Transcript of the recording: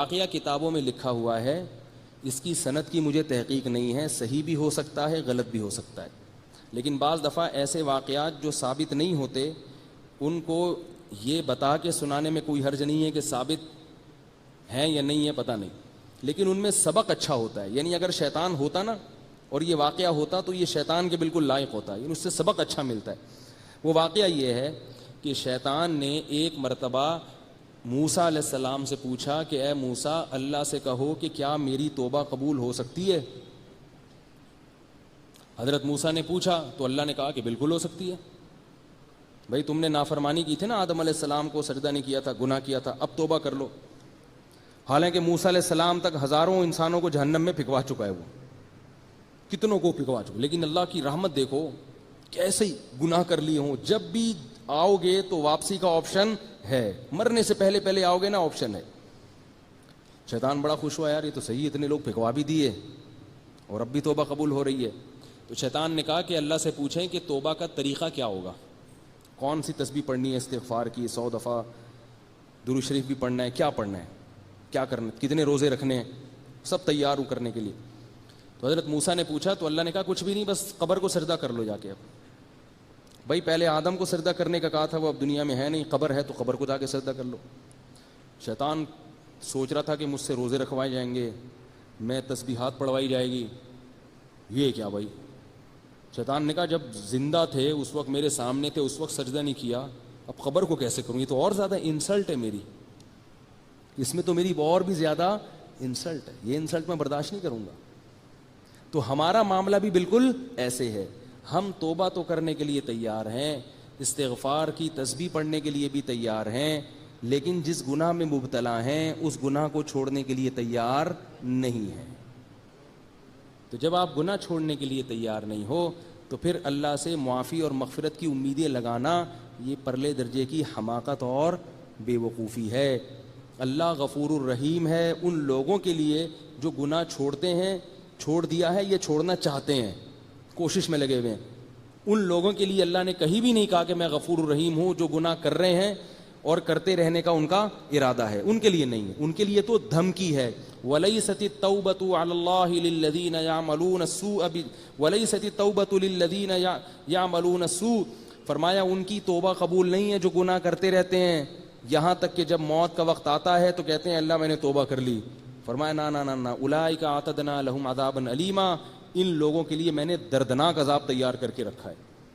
واقعہ کتابوں میں لکھا ہوا ہے، اس کی سند کی مجھے تحقیق نہیں ہے، صحیح بھی ہو سکتا ہے غلط بھی ہو سکتا ہے، لیکن بعض دفعہ ایسے واقعات جو ثابت نہیں ہوتے ان کو یہ بتا کے سنانے میں کوئی حرج نہیں ہے کہ ثابت ہیں یا نہیں ہے پتہ نہیں، لیکن ان میں سبق اچھا ہوتا ہے. یعنی اگر شیطان ہوتا نا اور یہ واقعہ ہوتا تو یہ شیطان کے بالکل لائق ہوتا ہے، یعنی اس سے سبق اچھا ملتا ہے. وہ واقعہ یہ ہے کہ شیطان نے ایک مرتبہ موسیٰ علیہ السلام سے پوچھا کہ اے موسیٰ، اللہ سے کہو کہ کیا میری توبہ قبول ہو سکتی ہے؟ حضرت موسیٰ نے پوچھا تو اللہ نے کہا کہ بالکل ہو سکتی ہے. بھائی تم نے نافرمانی کی تھی نا، آدم علیہ السلام کو سجدہ نہیں کیا تھا، گناہ کیا تھا، اب توبہ کر لو. حالانکہ موسیٰ علیہ السلام تک ہزاروں انسانوں کو جہنم میں پھکوا چکا ہے، وہ کتنوں کو پھکوا چکا، لیکن اللہ کی رحمت دیکھو کیسے ہی گناہ کر لیے ہوں، جب بھی آؤ گے تو واپسی کا آپشن ہے، مرنے سے پہلے پہلے آؤ گے نا آپشن ہے. شیطان بڑا خوش ہوا، یار یہ تو صحیح، اتنے لوگ پھکوا بھی دیے اور اب بھی توبہ قبول ہو رہی ہے. تو شیطان نے کہا کہ اللہ سے پوچھیں کہ توبہ کا طریقہ کیا ہوگا، کون سی تسبیح پڑھنی ہے، استغفار کی 100 دفعہ، درود شریف بھی پڑھنا ہے، کیا پڑھنا ہے، کیا کرنا، کتنے روزے رکھنے ہیں، سب تیار ہوں کرنے کے لیے. تو حضرت موسیٰ نے پوچھا تو اللہ نے کہا کچھ بھی نہیں، بس قبر کو سجدہ کر لو جا کے. اب بھائی پہلے آدم کو سجدہ کرنے کا کہا تھا، وہ اب دنیا میں ہے نہیں، قبر ہے تو قبر کو جا کے سجدہ کر لو. شیطان سوچ رہا تھا کہ مجھ سے روزے رکھوائے جائیں گے، میں تسبیحات پڑھوائی جائے گی، یہ کیا بھائی. شیطان نے کہا جب زندہ تھے اس وقت میرے سامنے تھے، اس وقت سجدہ نہیں کیا، اب قبر کو کیسے کروں، یہ تو اور زیادہ انسلٹ ہے میری، اس میں تو میری اور بھی زیادہ انسلٹ ہے، یہ انسلٹ میں برداشت نہیں کروں گا. تو ہمارا معاملہ بھی بالکل ایسے ہے، ہم توبہ تو کرنے کے لیے تیار ہیں، استغفار کی تسبیح پڑھنے کے لیے بھی تیار ہیں، لیکن جس گناہ میں مبتلا ہیں اس گناہ کو چھوڑنے کے لیے تیار نہیں ہیں. تو جب آپ گناہ چھوڑنے کے لیے تیار نہیں ہو تو پھر اللہ سے معافی اور مغفرت کی امیدیں لگانا یہ پرلے درجے کی حماقت اور بے وقوفی ہے. اللہ غفور الرحیم ہے ان لوگوں کے لیے جو گناہ چھوڑتے ہیں، چھوڑ دیا ہے، یہ چھوڑنا چاہتے ہیں، کوشش میں لگے ہوئے ہیں. ان لوگوں کے لیے اللہ نے کہیں بھی نہیں کہا کہ میں غفور الرحیم ہوں، جو گناہ کر رہے ہیں اور کرتے رہنے کا ان کا ارادہ ہے، ان کے لیے نہیں ہے. ان کے لیے تو دھمکی ہے. وَلَيْسَتِ التَّوْبَةُ عَلَى اللَّهِ لِلَّذِينَ يَعْمَلُونَ السُّوءَ وَلَيْسَتِ التَّوْبَةُ لِلَّذِينَ يَعْمَلُونَ السُّوءَ، فرمایا ان کی توبہ قبول نہیں ہے جو گناہ کرتے رہتے ہیں، یہاں تک کہ جب موت کا وقت آتا ہے تو کہتے ہیں اللہ میں نے توبہ کر لی. فرمایا نا نا نا نا، اولئک اعتدنا لهم عذابا الیما، ان لوگوں کے لیے میں نے دردناک عذاب تیار کر کے رکھا ہے.